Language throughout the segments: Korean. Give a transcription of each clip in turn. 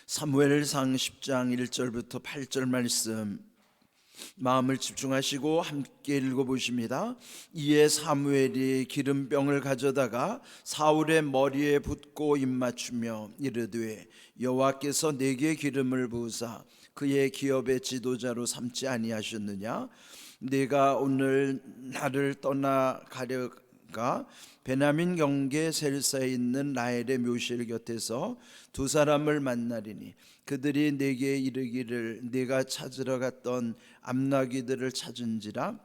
사무엘상 10장 1절부터 8절 말씀 마음을 집중하시고 함께 읽어보십니다. 이에 사무엘이 기름병을 가져다가 사울의 머리에 붓고 입맞추며 이르되 여호와께서 내게 기름을 부으사 그의 기업의 지도자로 삼지 아니하셨느냐? 네가 오늘 나를 떠나가려가 베냐민 경계 셀사에 있는 라헬의 묘실 곁에서 두 사람을 만나리니 그들이 내게 이르기를 네가 찾으러 갔던 암나귀들을 찾은지라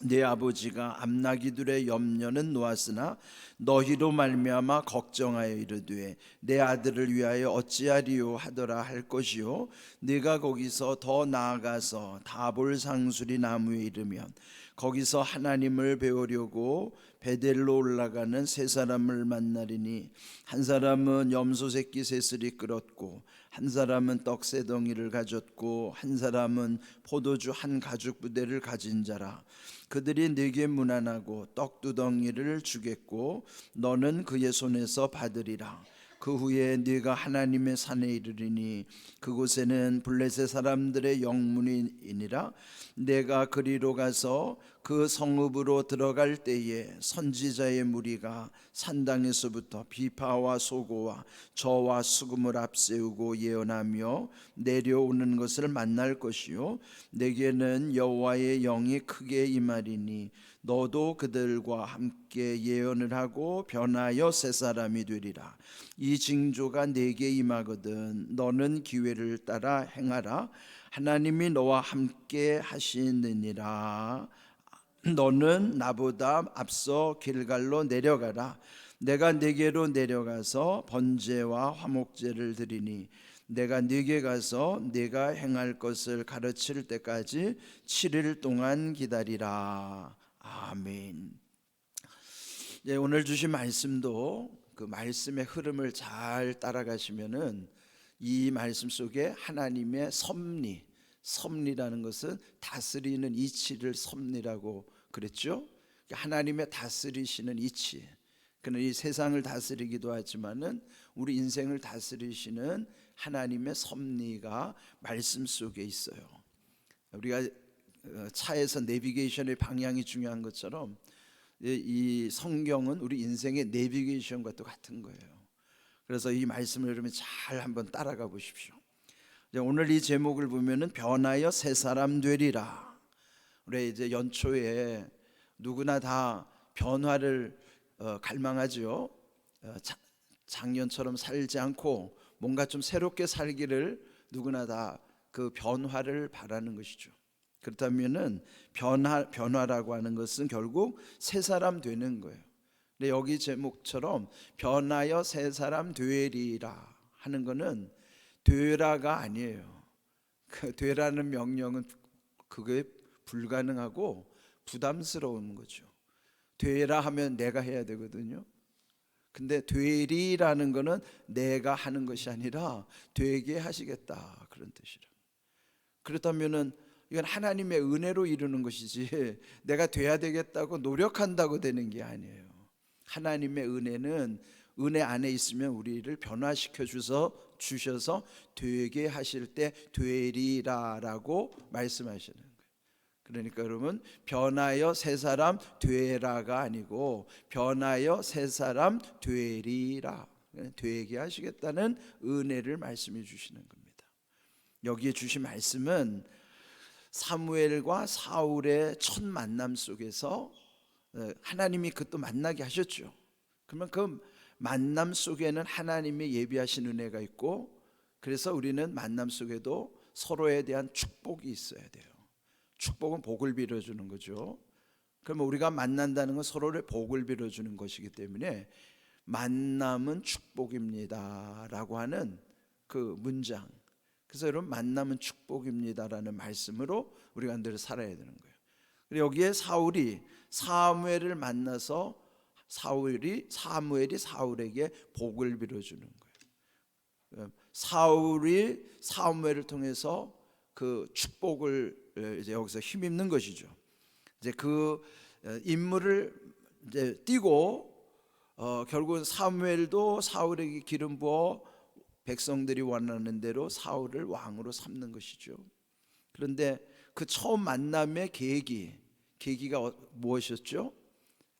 네 아버지가 암나귀들의 염려는 놓았으나 너희로 말미암아 걱정하여 이르되 내 아들을 위하여 어찌하리요 하더라 할 것이요 네가 거기서 더 나아가서 다볼 상수리 나무에 이르면 거기서 하나님을 배우려고 베델로 올라가는 세 사람을 만나리니 한 사람은 염소 새끼 셋을 끌었고 한 사람은 떡 세 덩이를 가졌고 한 사람은 포도주 한 가죽 부대를 가진 자라. 그들이 네게 문안하고 떡 두 덩이를 주겠고 너는 그의 손에서 받으리라. 그 후에 네가 하나님의 산에 이르리니 그곳에는 블레셋 사람들의 영문이니라. 내가 그리로 가서 그 성읍으로 들어갈 때에 선지자의 무리가 산당에서부터 비파와 소고와 저와 수금을 앞세우고 예언하며 내려오는 것을 만날 것이요 내게는 여호와의 영이 크게 임하리니 너도 그들과 함께 예언을 하고 변하여 새 사람이 되리라. 이 징조가 내게 임하거든 너는 기회를 따라 행하라. 하나님이 너와 함께 하시느니라. 너는 나보다 앞서 길갈로 내려가라. 내가 네게로 내려가서 번제와 화목제를 드리니 내가 네게 가서 네가 행할 것을 가르칠 때까지 7일 동안 기다리라. 아멘. 오늘 주신 말씀도 그 말씀의 흐름을 잘 따라가시면은 이 말씀 속에 하나님의 섭리라는 것은 다스리는 이치를 섭리라고 그랬죠. 하나님의 다스리시는 이치. 그는 이 세상을 다스리기도 하지만은 우리 인생을 다스리시는 하나님의 섭리가 말씀 속에 있어요. 우리가 차에서 내비게이션의 방향이 중요한 것처럼 이 성경은 우리 인생의 내비게이션과 또 같은 거예요. 그래서 이 말씀을 여러분 잘 한번 따라가 보십시오. 오늘 이 제목을 보면은 변하여 새 사람 되리라. 우리 이제 연초에 누구나 다 변화를 갈망하죠. 작년처럼 살지 않고 뭔가 좀 새롭게 살기를 누구나 다 그 변화를 바라는 것이죠. 그렇다면은 변화라고 하는 것은 결국 새 사람 되는 거예요. 근데 여기 제목처럼 변하여 새 사람 되리라 하는 거는 되라가 아니에요. 그 되라는 명령은 그게 불가능하고 부담스러운 거죠. 되라 하면 내가 해야 되거든요. 근데 되리라는 거는 내가 하는 것이 아니라 되게 하시겠다 그런 뜻이라. 그렇다면은 이건 하나님의 은혜로 이루는 것이지 내가 돼야 되겠다고 노력한다고 되는 게 아니에요. 하나님의 은혜는 은혜 안에 있으면 우리를 변화시켜 주셔서 되게 하실 때 되리라라고 말씀하시는 거예요. 그러니까 여러분 변하여 새 사람 되라가 아니고 변하여 새 사람 되리라, 되게 하시겠다는 은혜를 말씀해 주시는 겁니다. 여기에 주신 말씀은 사무엘과 사울의 첫 만남 속에서 하나님이 그또 만나게 하셨죠. 그러면 그 만남 속에는 하나님의 예비하신 은혜가 있고, 그래서 우리는 만남 속에도 서로에 대한 축복이 있어야 돼요. 축복은 복을 빌어주는 거죠. 그러면 우리가 만난다는 건 서로를 복을 빌어주는 것이기 때문에 만남은 축복입니다 라고 하는 그 문장, 그래서 여러분 만남은 축복입니다라는 말씀으로 우리가 늘 살아야 되는 거예요. 그리고 여기에 사울이 사무엘을 만나서 사무엘이 사울에게 복을 빌어주는 거예요. 사울이 사무엘을 통해서 그 축복을 이제 여기서 힘입는 것이죠. 이제 그 임무를 이제 띄고 결국은 사무엘도 사울에게 기름 부어 백성들이 원하는 대로 사울을 왕으로 삼는 것이죠. 그런데 그 처음 만남의 계기가 무엇이었죠?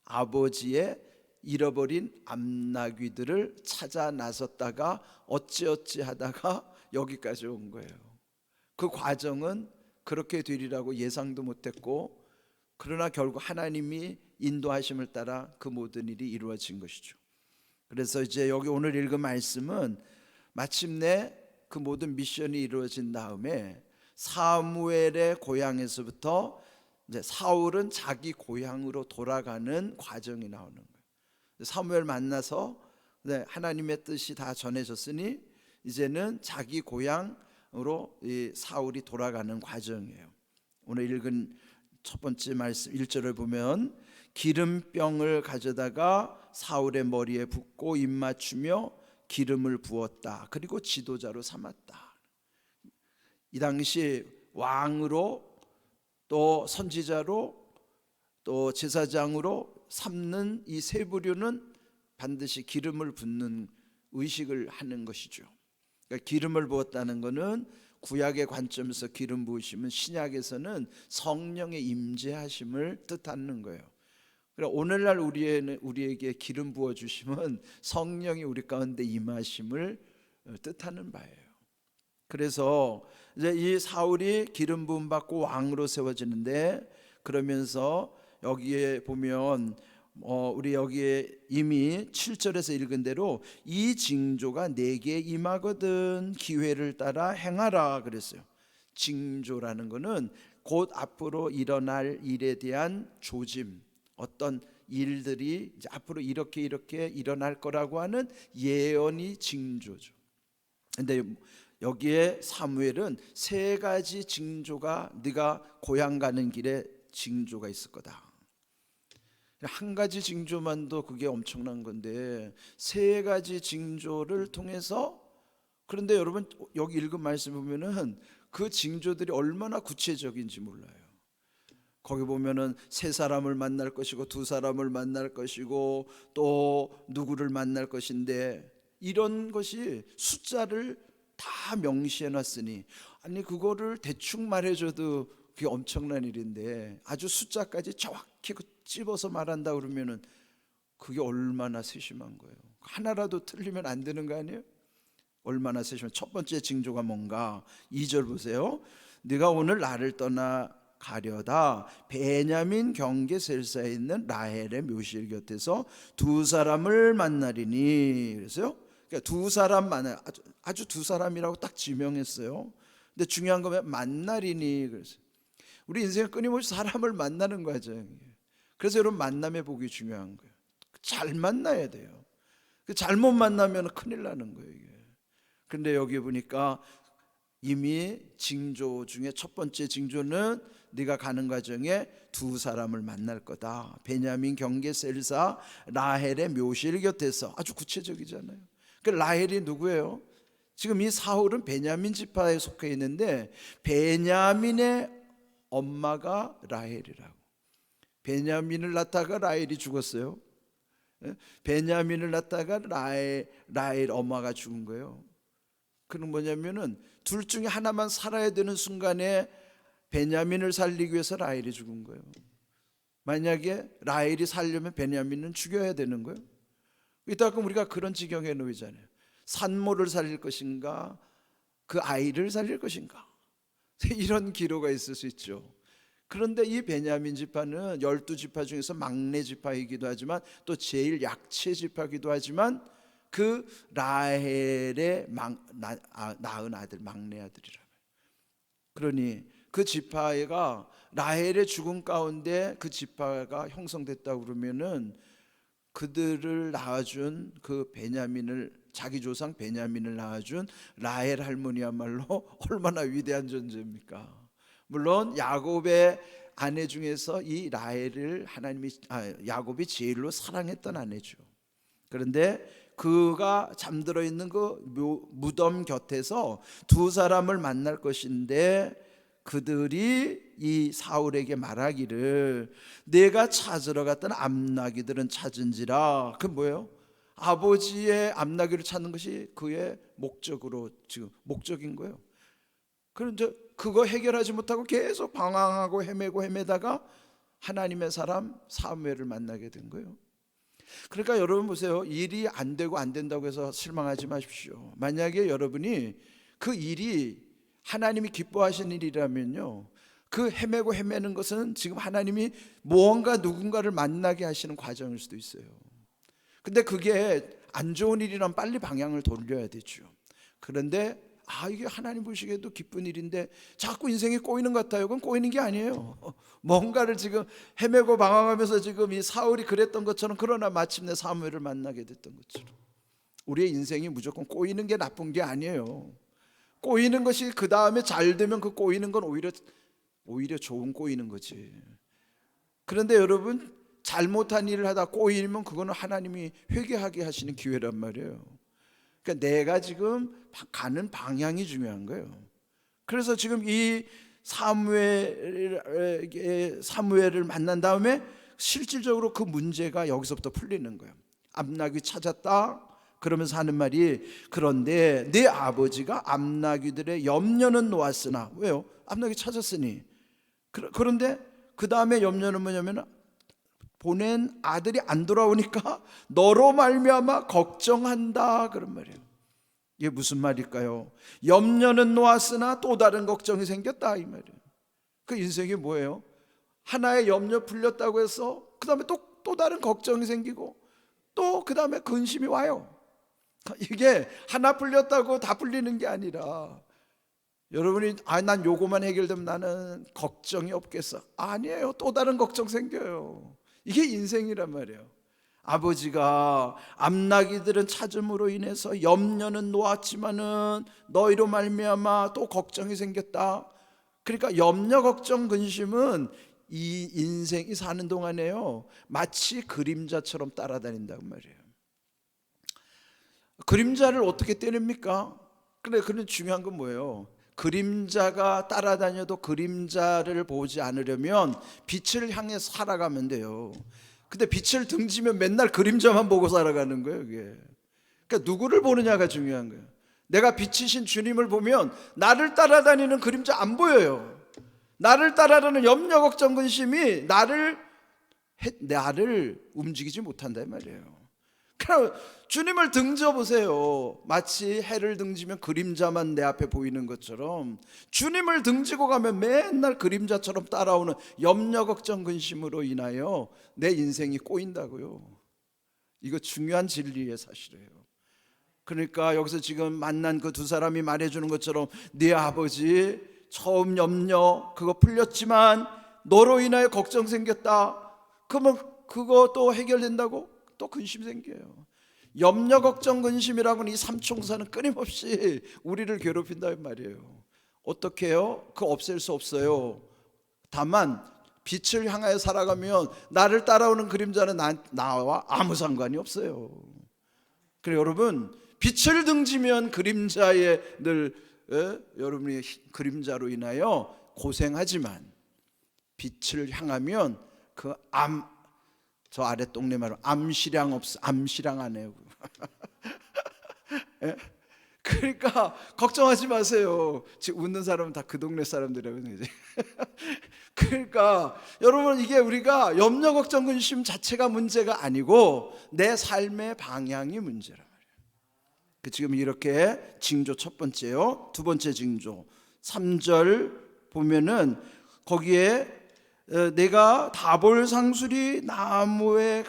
아버지의 잃어버린 암나귀들을 찾아 나섰다가 어찌어찌 하다가 여기까지 온 거예요. 그 과정은 그렇게 되리라고 예상도 못했고, 그러나 결국 하나님이 인도하심을 따라 그 모든 일이 이루어진 것이죠. 그래서 이제 여기 오늘 읽은 말씀은 마침내 그 모든 미션이 이루어진 다음에 사무엘의 고향에서부터 이제 사울은 자기 고향으로 돌아가는 과정이 나오는 거예요. 사무엘 만나서 하나님의 뜻이 다 전해졌으니 이제는 자기 고향으로 이 사울이 돌아가는 과정이에요. 오늘 읽은 첫 번째 말씀 1절을 보면 기름병을 가져다가 사울의 머리에 붓고 입맞추며 기름을 부었다. 그리고 지도자로 삼았다. 이 당시 왕으로 또 선지자로 또 제사장으로 삼는 이 세 부류는 반드시 기름을 붓는 의식을 하는 것이죠. 그러니까 기름을 부었다는 것은 구약의 관점에서 기름 부으심은 신약에서는 성령의 임재하심을 뜻하는 거예요. 그러니까 오늘날 우리에게 기름 부어 주심은 성령이 우리 가운데 임하심을 뜻하는 바예요. 그래서 이제 이 사울이 기름 부음 받고 왕으로 세워지는데, 그러면서 여기에 보면 우리 여기에 이미 7절에서 읽은 대로 이 징조가 내게 임하거든 기회를 따라 행하라 그랬어요. 징조라는 것은 곧 앞으로 일어날 일에 대한 조짐, 어떤 일들이 이제 앞으로 이렇게 일어날 거라고 하는 예언이 징조죠. 근데 여기에 사무엘은 세 가지 징조가 네가 고향 가는 길에 징조가 있을 거다. 한 가지 징조만도 그게 엄청난 건데 세 가지 징조를 통해서, 그런데 여러분 여기 읽은 말씀 보면은 그 징조들이 얼마나 구체적인지 몰라요. 거기 보면은 세 사람을 만날 것이고 두 사람을 만날 것이고 또 누구를 만날 것인데, 이런 것이 숫자를 다 명시해 놨으니, 아니 그거를 대충 말해줘도 그게 엄청난 일인데 아주 숫자까지 정확히 찝어서 말한다 그러면은 그게 얼마나 세심한 거예요. 하나라도 틀리면 안 되는 거 아니에요? 얼마나 세심한. 첫 번째 징조가 뭔가 2절 보세요. 네가 오늘 나를 떠나 가려다 베냐민 경계 셀사에 있는 라헬의 묘실 곁에서 두 사람을 만나리니. 그래서요, 그러니까 두 사람 아주 두 사람이라고 딱 지명했어요. 근데 중요한 건 만나리니. 그래서 우리 인생은 끊임없이 사람을 만나는 과정이에요. 그래서 여러분 만남의 복이 중요한 거예요. 잘 만나야 돼요. 잘못 만나면 큰일 나는 거예요 이게. 근데 여기 보니까 이미 징조 중에 첫 번째 징조는 네가 가는 과정에 두 사람을 만날 거다. 베냐민 경계 셀사 라헬의 묘실 곁에서. 아주 구체적이잖아요. 그 라헬이 누구예요? 지금 이 사울은 베냐민 지파에 속해 있는데 베냐민의 엄마가 라헬이라고. 베냐민을 낳다가 라헬이 죽었어요. 베냐민을 낳다가 라헬 엄마가 죽은 거예요. 그는 뭐냐면은 둘 중에 하나만 살아야 되는 순간에 베냐민을 살리기 위해서 라헬이 죽은 거예요. 만약에 라헬이 살려면 베냐민은 죽여야 되는 거예요. 이따가 우리가 그런 지경에 놓이잖아요. 산모를 살릴 것인가, 그 아이를 살릴 것인가, 이런 기로가 있을 수 있죠. 그런데 이 베냐민 지파는 12지파 중에서 막내 지파이기도 하지만 또 제일 약체 지파이기도 하지만 그 라헬의 낳은 아들, 막내 아들이라고요. 그러니 그 지파가 라헬의 죽음 가운데 그 지파가 형성됐다고 그러면은 그들을 낳아준 그 베냐민을, 자기 조상 베냐민을 낳아준 라헬 할머니야말로 얼마나 위대한 존재입니까? 물론 야곱의 아내 중에서 이 라헬을 야곱이 제일로 사랑했던 아내죠. 그런데 그가 잠들어 있는 그 무덤 곁에서 두 사람을 만날 것인데, 그들이 이 사울에게 말하기를 내가 찾으러 갔던 암나귀들은 찾은지라. 그 뭐예요? 아버지의 앞나기를 찾는 것이 그의 목적으로 지금 목적인 거예요. 그런데 그거 해결하지 못하고 계속 방황하고 헤매다가 하나님의 사람 사무엘을 만나게 된 거예요. 그러니까 여러분 보세요. 일이 안 되고 안 된다고 해서 실망하지 마십시오. 만약에 여러분이 그 일이 하나님이 기뻐하시는 일이라면요, 그 헤매는 것은 지금 하나님이 무언가 누군가를 만나게 하시는 과정일 수도 있어요. 근데 그게 안 좋은 일이라면 빨리 방향을 돌려야 되죠. 그런데 이게 하나님 보시기에도 기쁜 일인데 자꾸 인생이 꼬이는 것 같아요. 그건 꼬이는 게 아니에요. 뭔가를 지금 헤매고 방황하면서 지금 이 사울이 그랬던 것처럼, 그러나 마침내 사무엘을 만나게 됐던 것처럼 우리의 인생이 무조건 꼬이는 게 나쁜 게 아니에요. 꼬이는 것이 그 다음에 잘 되면 그 꼬이는 건 오히려 좋은 꼬이는 거지. 그런데 여러분, 잘못한 일을 하다 꼬이면 그거는 하나님이 회개하게 하시는 기회란 말이에요. 그러니까 내가 지금 가는 방향이 중요한 거예요. 그래서 지금 이 사무엘을 만난 다음에 실질적으로 그 문제가 여기서부터 풀리는 거예요. 암나귀 찾았다 그러면서 하는 말이, 그런데 내 아버지가 암나귀들의 염려는 놓았으나, 왜요? 암나귀 찾았으니. 그런데 그 다음에 염려는 뭐냐면, 보낸 아들이 안 돌아오니까 너로 말미암아 걱정한다 그런 말이에요. 이게 무슨 말일까요? 염려는 놓았으나 또 다른 걱정이 생겼다 이 말이에요. 그 인생이 뭐예요? 하나의 염려 풀렸다고 해서 그 다음에 또 다른 걱정이 생기고 또 그 다음에 근심이 와요. 이게 하나 풀렸다고 다 풀리는 게 아니라, 여러분이 난 요거만 해결되면 나는 걱정이 없겠어. 아니에요. 또 다른 걱정 생겨요. 이게 인생이란 말이에요. 아버지가 암나귀들은 찾음으로 인해서 염려는 놓았지만은 너희로 말미암아 또 걱정이 생겼다. 그러니까 염려, 걱정, 근심은 이 인생이 사는 동안에요, 마치 그림자처럼 따라다닌단 말이에요. 그림자를 어떻게 때립니까? 그런데 중요한 건 뭐예요? 그림자가 따라다녀도 그림자를 보지 않으려면 빛을 향해 살아가면 돼요. 근데 빛을 등지면 맨날 그림자만 보고 살아가는 거예요, 이게. 그러니까 누구를 보느냐가 중요한 거예요. 내가 빛이신 주님을 보면 나를 따라다니는 그림자 안 보여요. 나를 따라다니는 염려, 걱정, 근심이 나를 움직이지 못한다 이 말이에요. 그럼 주님을 등져 보세요. 마치 해를 등지면 그림자만 내 앞에 보이는 것처럼, 주님을 등지고 가면 맨날 그림자처럼 따라오는 염려, 걱정, 근심으로 인하여 내 인생이 꼬인다고요. 이거 중요한 진리의 사실이에요. 그러니까 여기서 지금 만난 그 두 사람이 말해주는 것처럼, 네 아버지 처음 염려 그거 풀렸지만 너로 인하여 걱정 생겼다. 그러면 그거 또 해결된다고? 또 근심 생겨요. 염려, 걱정, 근심이라고는 이 삼총사는 끊임없이 우리를 괴롭힌다는 말이에요. 어떻게 해요? 그거 없앨 수 없어요. 다만 빛을 향하여 살아가면 나를 따라오는 그림자는 나와 아무 상관이 없어요. 그래서 여러분, 빛을 등지면 그림자에 늘 여러분이 그림자로 인하여 고생하지만, 빛을 향하면 저 아래 동네 말로 암시량 없어. 암시량 안 해요. 그러니까 걱정하지 마세요. 지금 웃는 사람은 다 그 동네 사람들이라고요. 그러니까 여러분, 이게 우리가 염려, 걱정, 근심 자체가 문제가 아니고 내 삶의 방향이 문제란 말이에요. 지금 이렇게 징조 첫 번째요. 두 번째 징조 3절 보면은, 거기에 내가 다볼 상술이 나무에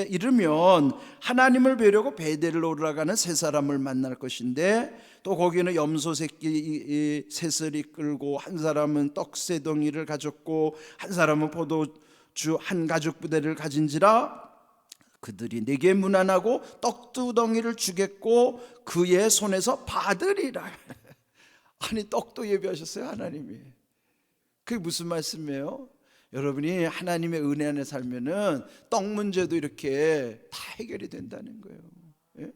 이르면 하나님을 뵈려고 베델로 올라가는 세 사람을 만날 것인데, 또 거기는 염소 새끼 셋을 이끌고 한 사람은 떡세 덩이를 가졌고 한 사람은 포도주 한 가죽 부대를 가진지라, 그들이 내게 문안하고 떡두덩이를 주겠고 그의 손에서 받으리라. 아니, 떡도 예비하셨어요 하나님이. 그게 무슨 말씀이에요? 여러분이 하나님의 은혜 안에 살면은 떡 문제도 이렇게 다 해결이 된다는 거예요. 예?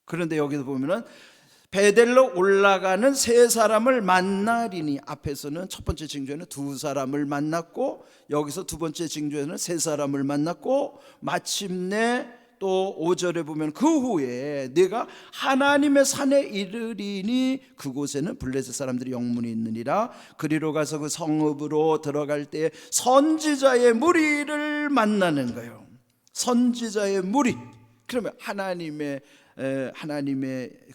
그런데 여기서 보면은 베델로 올라가는 세 사람을 만나리니, 앞에서는 첫 번째 징조에는 두 사람을 만났고 여기서 두 번째 징조에는 세 사람을 만났고 마침내 또 5절에 보면 그 후에 내가 하나님의 산에 이르리니 그곳에는 블레셋 사람들이 영문이 있느니라. 그리로 가서 그 성읍으로 들어갈 때 선지자의 무리를 만나는 거예요. 선지자의 무리. 그러면 하나님의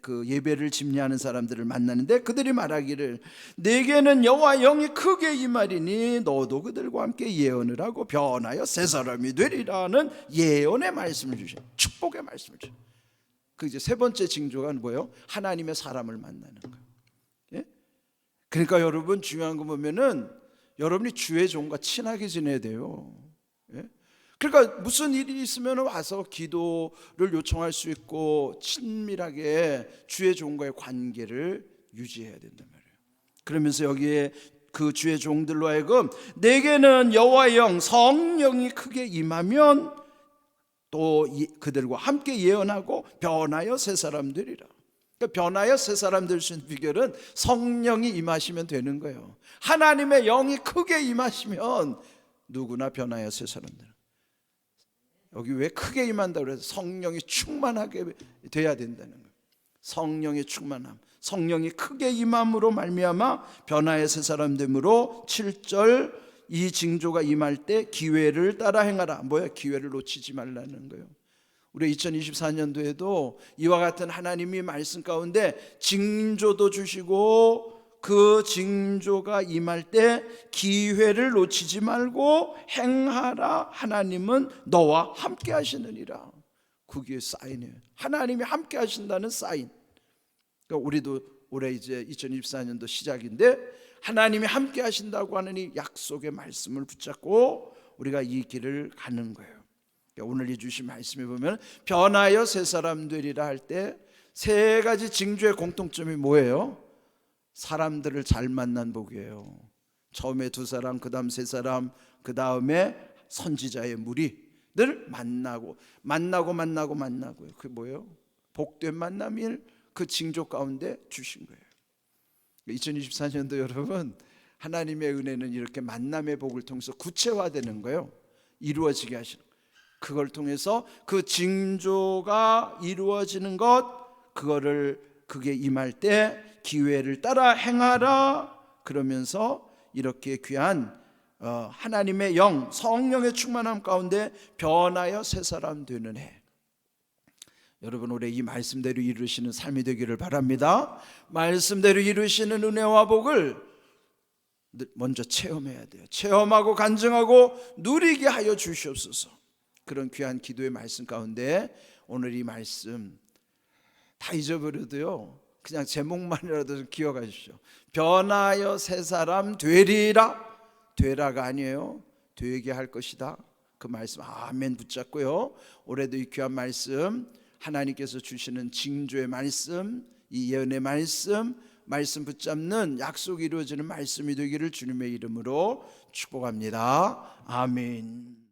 그 예배를 집례하는 사람들을 만나는데 그들이 말하기를 내게는 여호와 영이 크게 임하리니 너도 그들과 함께 예언을 하고 변하여 새 사람이 되리라는 예언의 말씀을 주셔. 축복의 말씀을 주셔. 그 이제 세 번째 징조가 뭐예요? 하나님의 사람을 만나는 거예요. 예? 그러니까 여러분 중요한 거 보면은 여러분이 주의 종과 친하게 지내야 돼요. 예? 그러니까 무슨 일이 있으면 와서 기도를 요청할 수 있고 친밀하게 주의 종과의 관계를 유지해야 된단 말이에요. 그러면서 여기에 그 주의 종들로 하여금 내게는 여호와의 영 성령이 크게 임하면 또 그들과 함께 예언하고 변하여 새 사람 되리라. 그러니까 변하여 새 사람 될 수 있는 비결은 성령이 임하시면 되는 거예요. 하나님의 영이 크게 임하시면 누구나 변하여 새 사람 되는 거예요. 여기 왜 크게 임한다고 그래서 성령이 충만하게 돼야 된다는 거예요. 성령의 충만함, 성령이 크게 임함으로 말미암아 변화의 새 사람 됨으로 7절 이 징조가 임할 때 기회를 따라 행하라. 뭐야? 기회를 놓치지 말라는 거예요. 우리 2024년도에도 이와 같은 하나님이 말씀 가운데 징조도 주시고 그 징조가 임할 때 기회를 놓치지 말고 행하라. 하나님은 너와 함께 하시느니라. 그게 사인이에요. 하나님이 함께 하신다는 사인. 그러니까 우리도 올해 이제 2024년도 시작인데 하나님이 함께 하신다고 하는 이 약속의 말씀을 붙잡고 우리가 이 길을 가는 거예요. 그러니까 오늘 이 주신 말씀에 보면 변하여 새 사람 되리라 할 때 세 가지 징조의 공통점이 뭐예요? 사람들을 잘 만난 복이에요. 처음에 두 사람, 그 다음 세 사람, 그 다음에 선지자의 무리들 만나고요. 그게 뭐예요? 복된 만남일 그 징조 가운데 주신 거예요. 2024년도 여러분 하나님의 은혜는 이렇게 만남의 복을 통해서 구체화되는 거예요. 이루어지게 하시는 거예요. 그걸 통해서 그 징조가 이루어지는 것, 그게 임할 때 기회를 따라 행하라. 그러면서 이렇게 귀한 하나님의 영, 성령의 충만함 가운데 변하여 새 사람 되는 해. 여러분 올해 이 말씀대로 이루시는 삶이 되기를 바랍니다. 말씀대로 이루시는 은혜와 복을 먼저 체험해야 돼요. 체험하고 간증하고 누리게 하여 주시옵소서. 그런 귀한 기도의 말씀 가운데 오늘 이 말씀 다 잊어버려도요 그냥 제목만이라도 좀 기억하십시오. 변하여 새 사람 되리라. 되라가 아니에요. 되게 할 것이다. 그 말씀 아멘 붙잡고요. 올해도 이 귀한 말씀 하나님께서 주시는 징조의 말씀, 이 예언의 말씀 붙잡는 약속이 이루어지는 말씀이 되기를 주님의 이름으로 축복합니다. 아멘.